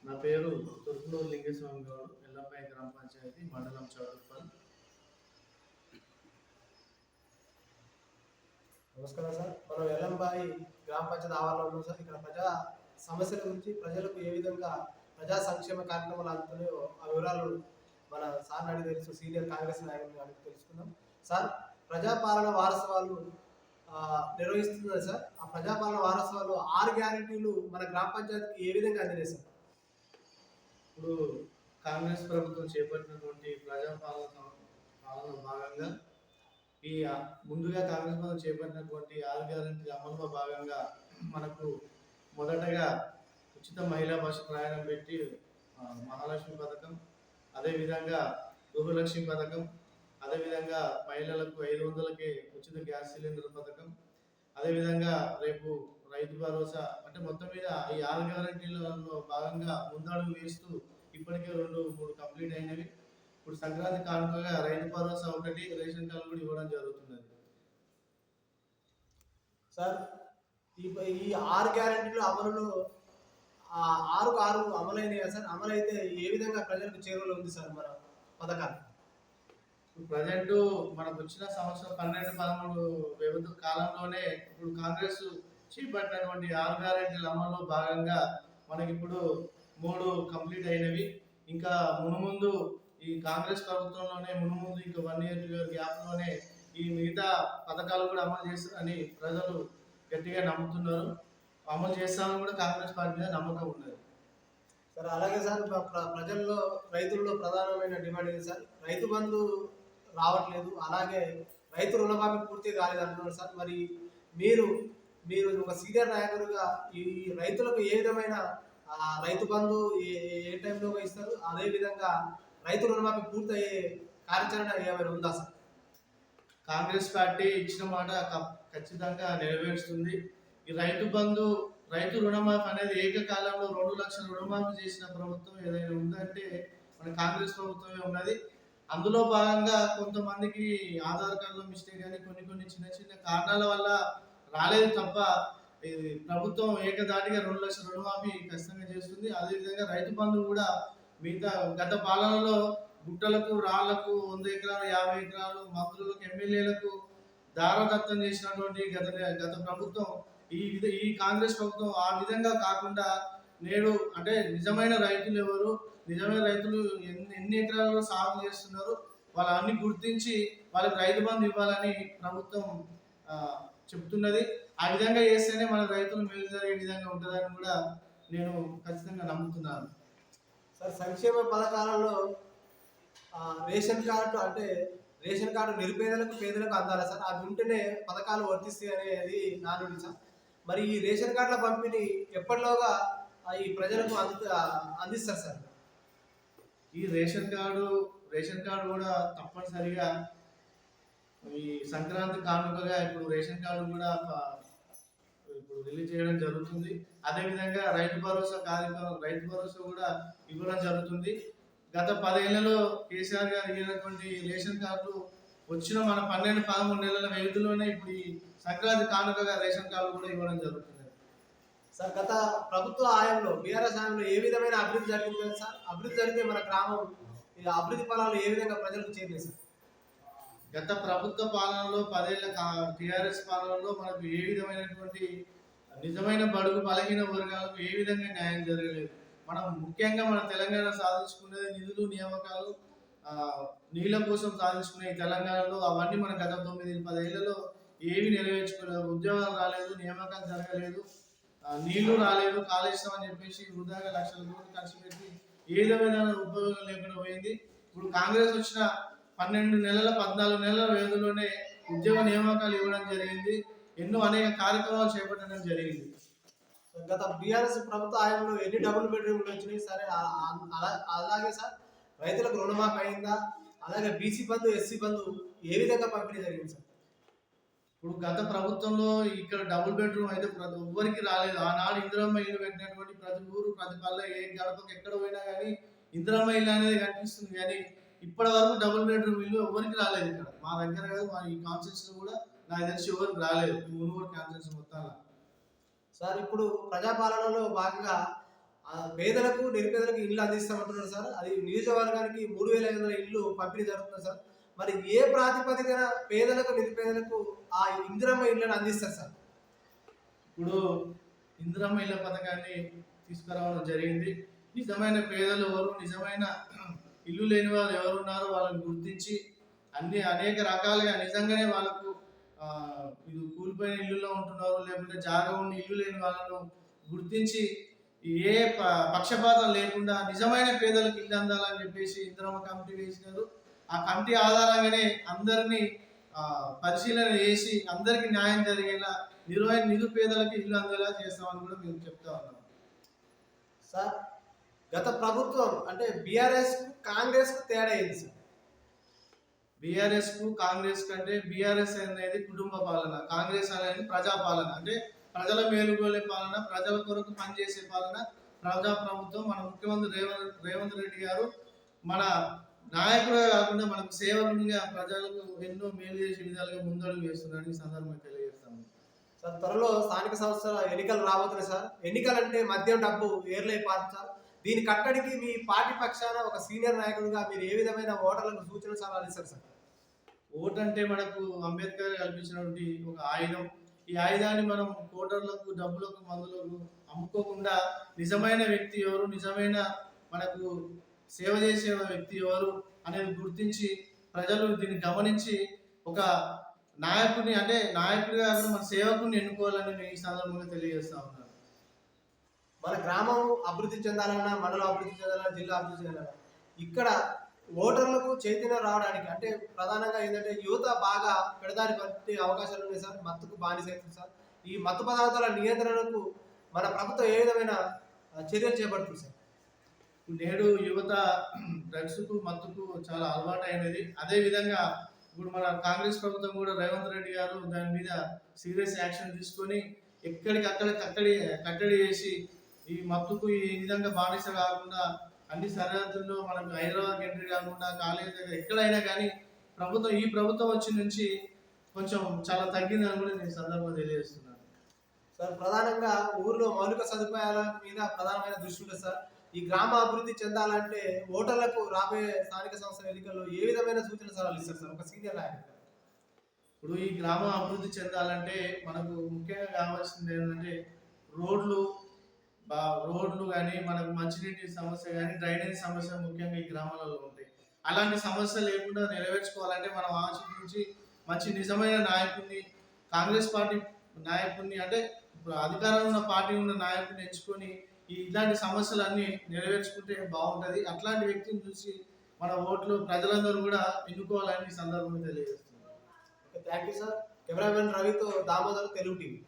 నా పేరు తుర్కులూరు లింగస్వామి గౌడ్, ఎల్లంపై గ్రామ పంచాయతీ, మండలం చౌటుప్పల్. నమస్కారం సార్. మనం ఎల్లంబాయి గ్రామ పంచాయతీ ఆవరణలో ఉన్నాం సార్. ఇక్కడ ప్రజా సమస్యల గురించి ప్రజలకు ఏ విధంగా ప్రజా సంక్షేమ కార్యక్రమాలు అందుతున్నాయో ఆ వివరాలు మన సార్ అడిగి తెలుసు. సీనియర్ కాంగ్రెస్ నాయకులను అడిగి తెలుసుకుందాం. సార్, ప్రజాపాలన వారసత్వాలు నిర్వహిస్తున్నారు సార్. ఆ ప్రజాపాలన వారసత్వాలు 6 గ్యారెంటీలు మన గ్రామ పంచాయతీకి ఏ విధంగా అందినాయి సార్? ఇప్పుడు కాంగ్రెస్ ప్రభుత్వం చేపట్టినటువంటి ప్రజాపాలన భాగంగా ముందుగా కాంగ్రెస్ ప్రభుత్వం చేపట్టినటువంటి 6 గ్యారెంటీల అమలులో భాగంగా మనకు మొదటగా ఉచిత మహిళా బస్సు ప్రయాణం పెట్టి మహాలక్ష్మి పథకం, అదేవిధంగా గృహలక్ష్మి పథకం, అదేవిధంగా మహిళలకు 500కే ఉచిత గ్యాస్ సిలిండర్ పథకం, అదేవిధంగా రేపు రైతు భరోసా, అంటే మొత్తం మీద ఈ 6 గ్యారెంటీలలో భాగంగా ముందడుగు వేస్తూ ఇప్పటికే 2-3 కంప్లీట్ అయినవి. ఇప్పుడు సంక్రాంతి కానుకగా రైతు భరోసా ఒకటి, రేషన్ కార్డు కూడా ఇవ్వడం జరుగుతున్నది. సార్, ఈ 6 గ్యారెంటీలు అమలులో 6 అమలైనయా సార్? అమలైతే ఏ విధంగా ప్రజలకు చేరువలో ఉంది సార్ మన పథకాలు? ప్రజెంట్ మనకు వచ్చిన సంవత్సరం 12-13 వ్యవధి కాలంలోనే ఇప్పుడు కాంగ్రెస్ చేపట్టినటువంటి 6 గ్యారెంటీల అమల్లో భాగంగా మనకి ఇప్పుడు 3 కంప్లీట్ అయినవి. ఇంకా మునుముందు ఈ కాంగ్రెస్ ప్రభుత్వంలోనే మునుముందు ఇంకా 1 year 2 year గ్యాప్లోనే ఈ మిగతా పథకాలు కూడా అమలు చేస్తారని ప్రజలు గట్టిగా నమ్ముతున్నారు. అమలు చేస్తామని కూడా కాంగ్రెస్ పార్టీ మీద నమ్మకం ఉన్నది సార్. అలాగే సార్, రైతుల్లో ప్రధానమైన డిమాండ్ ఏంటి సార్? రైతు బంధు రావట్లేదు, అలాగే రైతు రుణమాఫీ పూర్తి కాలేదు అంటున్నారు సార్. మరి మీరు ఒక సీనియర్ నాయకుడిగా ఈ రైతులకు ఏ విధమైన రైతు బంధు ఏ టైంలో ఇస్తారు, అదేవిధంగా రైతు రుణమాఫీ పూర్తయ్యే కార్యాచరణ ఏమైనా ఉందా సార్? కాంగ్రెస్ పార్టీ ఇచ్చిన మాట ఖచ్చితంగా నెరవేరుస్తుంది. ఈ రైతు బంధు, రైతు రుణమాఫీ అనేది ఏకకాలంలో 2 లక్షల రుణమాఫీ చేసిన ప్రభుత్వం ఏదైనా ఉందంటే మన కాంగ్రెస్ ప్రభుత్వమే ఉన్నది. అందులో భాగంగా కొంతమందికి ఆధార్ కార్డులో మిస్టేక్ కానీ కొన్ని చిన్న కారణాల వల్ల రాలేదు తప్ప ప్రభుత్వం ఏకదాటిగా 2 లక్షల రుణమాఫీ ఖచ్చితంగా చేస్తుంది. అదేవిధంగా రైతు బంధు కూడా మిగతా గత పాలనలో గుట్టలకు, రాళ్లకు 100 ఎకరాలు, 50 ఎకరాలు మంత్రులకు, ఎమ్మెల్యేలకు దారదత్తం చేసినటువంటి గత ప్రభుత్వం ఈ కాంగ్రెస్ ప్రభుత్వం ఆ విధంగా కాకుండా నేడు అంటే నిజమైన రైతులు ఎవరు, నిజమైన రైతులు ఎన్ని ఎకరాలలో సాగు చేస్తున్నారు, వాళ్ళన్ని గుర్తించి వాళ్ళకి రైతు బంధు ఇవ్వాలని ప్రభుత్వం చెప్తున్నది. ఆ విధంగా చేస్తేనే మన రైతులు మేలు జరిగే విధంగా ఉంటుందని కూడా నేను ఖచ్చితంగా నమ్ముతున్నాను సార్. సంక్షేమ పథకాలలో రేషన్ కార్డు నిరుపేదలకు, పేదలకు అందాలి సార్. అవి ఉంటేనే పథకాలు వర్తిస్తాయి అనేది నానుడి సార్. మరి ఈ రేషన్ కార్డుల పంపిణీ ఎప్పటిలోగా ఈ ప్రజలకు అందిస్తారు సార్? ఈ రేషన్ కార్డు కూడా తప్పనిసరిగా ఈ సంక్రాంతి కానుకగా ఇప్పుడు రేషన్ కార్డు కూడా ఇప్పుడు రిలీజ్ చేయడం జరుగుతుంది. అదేవిధంగా రైతు భరోసా కార్యక్రమం, రైతు భరోసా కూడా ఇవ్వడం జరుగుతుంది. గత 10 ఏళ్లలో కేసీఆర్ గారు ఇచ్చినటువంటి రేషన్ కార్డు వచ్చిన మన 12-13 నెలల వ్యవధిలోనే ఇప్పుడు ఈ సంక్రాంతి కానుకగా రేషన్ కార్డు కూడా ఇవ్వడం జరుగుతుంది సార్. గత ప్రభుత్వ హయాంలో, బీఆర్ఎస్ హయాంలో ఏ విధమైన అభివృద్ధి జరిగింది సార్? అభివృద్ధి జరిగితే మన గ్రామం అభివృద్ధి ఫలాలు ఏ విధంగా ప్రజలకు చేరింది సార్? గత ప్రభుత్వ పాలనలో 10 ఏళ్ల టీఆర్ఎస్ పాలనలో మనకు ఏ విధమైనటువంటి నిజమైన బడుగు బలహీన వర్గాలకు ఏ విధంగా న్యాయం జరగలేదు. మనం ముఖ్యంగా మన తెలంగాణ సాధించుకునేది నిధులు, నియామకాలు, నీళ్ళ కోసం సాధించుకునే ఈ తెలంగాణలో అవన్నీ మన గత 9-10 ఏళ్లలో ఏవి నెరవేర్చుకోలేదు. ఉద్యోగాలు రాలేదు, నియామకాలు జరగలేదు, నీళ్లు రాలేదు, కాళేశ్వరం అని చెప్పేసి వృధాగా లక్షల కోట్లు ఖర్చు పెట్టి ఏ విధమైన ఉపయోగం లేకుండా పోయింది. ఇప్పుడు కాంగ్రెస్ వచ్చిన 12 నెలల 14 నెలల వ్యవధిలోనే ఉద్యోగ నియామకాలు ఇవ్వడం జరిగింది. అనేక కార్యక్రమాలు చేపట్టడం జరిగింది. గత బీఆర్ఎస్ ప్రభుత్వ హయాంలో ఎన్ని డబుల్ బెడ్రూమ్లు వచ్చినాయి సరే? అలాగే సార్, రైతులకు రుణమాఫీ అయిందా? అలాగే బీసీ బంధు, ఎస్సీ బంధు ఏ విధంగా పంపిణీ జరిగింది సార్? ఇప్పుడు గత ప్రభుత్వంలో ఇక్కడ డబుల్ బెడ్రూమ్ అయితే ఎవ్వరికి రాలేదు. ఆనాడు ఇందిరమ్మ ఇల్లు పెట్టినటువంటి ప్రతి ఊరు, ప్రతి పల్లె, ఏ గడపకి ఎక్కడ పోయినా కానీ ఇందిరమ్మ ఇల్లు అనేది కనిపిస్తుంది. కానీ ఇప్పటి వరకు డబుల్ బెడ్రూమ్ ఇల్లు ఎవరికి రాలేదు. ఇక్కడ మా దగ్గర కాదు, మా ఈ కాన్స్టిట్యూన్సీలో కూడా నాకు తెలిసి ఎవరికి రాలేదు. ఈ మునుగోడు కాన్స్టిట్యూన్సీ మొత్తంలో సార్. ఇప్పుడు ప్రజాపాలనలో భాగంగా పేదలకు నిరుపేదలకు ఇల్లు అందిస్తామంటున్నారు సార్. అది నియోజకవర్గానికి 3,500 ఇల్లు పంపిణీ జరుగుతుంది సార్. మరి ఏ ప్రాతిపదికన పేదలకు నిరుపేదలకు ఆ ఇందిరమ్మ ఇళ్ళను అందిస్తారు సార్? ఇప్పుడు ఇందిరమ్మ ఇళ్ళ పథకాన్ని తీసుకురావడం జరిగింది. నిజమైన పేదలు ఎవరు, నిజమైన ఇల్లు లేని వాళ్ళు ఎవరున్నారో వాళ్ళని గుర్తించి అనేక రకాలుగా నిజంగానే వాళ్ళకు ఇది కూలిపోయిన ఇల్లులో ఉంటున్నారు, లేకుంటే జాగా ఉన్న ఇల్లు లేని వాళ్ళను గుర్తించి ఏ పక్షపాతం లేకుండా నిజమైన పేదలకు ఇల్లు అందాలని చెప్పేసి ఇందిరమ్మ కమిటీ వేసినారు. ఆ కమిటీ ఆధారంగానే అందరినీ పరిశీలన చేసి అందరికి న్యాయం జరిగేలా నిరుపేదలకు ఇల్లు అందేలా చేస్తామని కూడా మేము చెప్తా ఉన్నాం సార్. గత ప్రభుత్వం అంటే బీఆర్ఎస్ కాంగ్రెస్ కు తేడా ఏంది సార్? బీఆర్ఎస్ కు కాంగ్రెస్ కంటే బీఆర్ఎస్ అనేది కుటుంబ పాలన, కాంగ్రెస్ అనేది ప్రజాపాలన. అంటే ప్రజల మేలుగోలే పాలన, ప్రజల కొరకు పనిచేసే పాలన, ప్రజా ప్రభుత్వం. మన ముఖ్యమంత్రి రేవంత్ రెడ్డి గారు మన నాయకుడే కాకుండా మనకు సేవలుగా ప్రజలకు ఎన్నో మేలు చేసే విధాలుగా ముందడుగు వేస్తున్నారని ఈ సందర్భంగా తెలియజేస్తాము సార్. త్వరలో స్థానిక సంస్థల ఎన్నికలు రాబోతున్నాయి సార్. ఎన్నికలంటే మద్యం డబ్బు ఏర్లై పారు సార్. దీని కట్టడికి మీ పార్టీ పక్షాన ఒక సీనియర్ నాయకుడిగా మీరు ఏ విధమైన ఓటర్లకు సూచన సలహాలు ఇస్తారు సార్? ఓటు అంటే మనకు అంబేద్కర్ కల్పించినటువంటి ఒక ఆయుధం. ఈ ఆయుధాన్ని మనం ఓటర్లకు, డబ్బులకు, మందులకు అమ్ముకోకుండా నిజమైన వ్యక్తి ఎవరు, నిజమైన మనకు సేవ చేసే వ్యక్తి ఎవరు అనేది గుర్తించి ప్రజలు దీన్ని గమనించి ఒక నాయకుడిని, అంటే నాయకుడిగా మన సేవకుని ఎన్నుకోవాలని నేను ఈ సందర్భంగా తెలియజేస్తా ఉన్నాను. మన గ్రామం అభివృద్ధి చెందాలన్నా, మండలం అభివృద్ధి చెందాలన్నా, జిల్లా అభివృద్ధి చెందాలన్నా ఇక్కడ ఓటర్లకు చైతన్యం రావడానికి అంటే ప్రధానంగా ఏంటంటే యువత బాగా పెడదారి పట్టే అవకాశాలు ఉన్నాయి సార్. మత్తుకు బానిసైతుంది సార్. ఈ మత్తు పదార్థాల నియంత్రణకు మన ప్రభుత్వం ఏ విధమైన చర్యలు చేపడుతుంది సార్? నేడు యువత డ్రగ్స్కు, మత్తుకు చాలా అలవాటు అయినది. అదేవిధంగా ఇప్పుడు మన కాంగ్రెస్ ప్రభుత్వం కూడా రేవంత్ రెడ్డి గారు దాని మీద సీరియస్ యాక్షన్ తీసుకొని ఎక్కడికక్కడ కట్టడి చేసి ఈ మత్తుకు ఈ విధంగా బానిస కాకుండా అన్ని సరిహద్దుల్లో మనకు హైదరాబాద్ ఎంట్రీ కాకుండా కాలేజీ దగ్గర ఎక్కడైనా కానీ ఈ ప్రభుత్వం వచ్చి నుంచి కొంచెం చాలా తగ్గిందని కూడా నేను సందర్భంగా తెలియజేస్తున్నాను సార్. ప్రధానంగా ఊర్లో మౌలిక సదుపాయాల మీద ప్రధానమైన దృష్టి ఉంటుంది సార్. ఈ గ్రామ అభివృద్ధి చెందాలంటే ఓటర్లకు రాబోయే స్థానిక సంస్థల ఎన్నికల్లో ఏ విధమైన సూచన సలహాలు ఇస్తారు సార్ ఒక సీనియర్ నాయకుడు? ఇప్పుడు ఈ గ్రామం అభివృద్ధి చెందాలంటే మనకు ముఖ్యంగా కావాల్సింది ఏంటంటే రోడ్లు కానీ, మనకు మంచినీటి సమస్య కానీ, డ్రైనేజ్ సమస్య ముఖ్యంగా ఈ గ్రామాలలో ఉంటాయి. అలాంటి సమస్య లేకుండా నెరవేర్చుకోవాలంటే మనం ఆలోచించి మంచి నిజమైన నాయకుడిని, కాంగ్రెస్ పార్టీ నాయకుడిని, అంటే అధికారంలో ఉన్న పార్టీ ఉన్న నాయకుడిని ఎంచుకొని ఇలాంటి సమస్యలన్నీ నెరవేర్చుకుంటే బాగుంటుంది. అట్లాంటి వ్యక్తిని చూసి మన ఓట్లు ప్రజలందరూ కూడా ఎన్నుకోవాలని ఈ సందర్భంగా తెలియజేస్తున్నాను. Thank you sir. కెమెరామెన్ రవితో దామోదర్, తెలుగు టీవీ.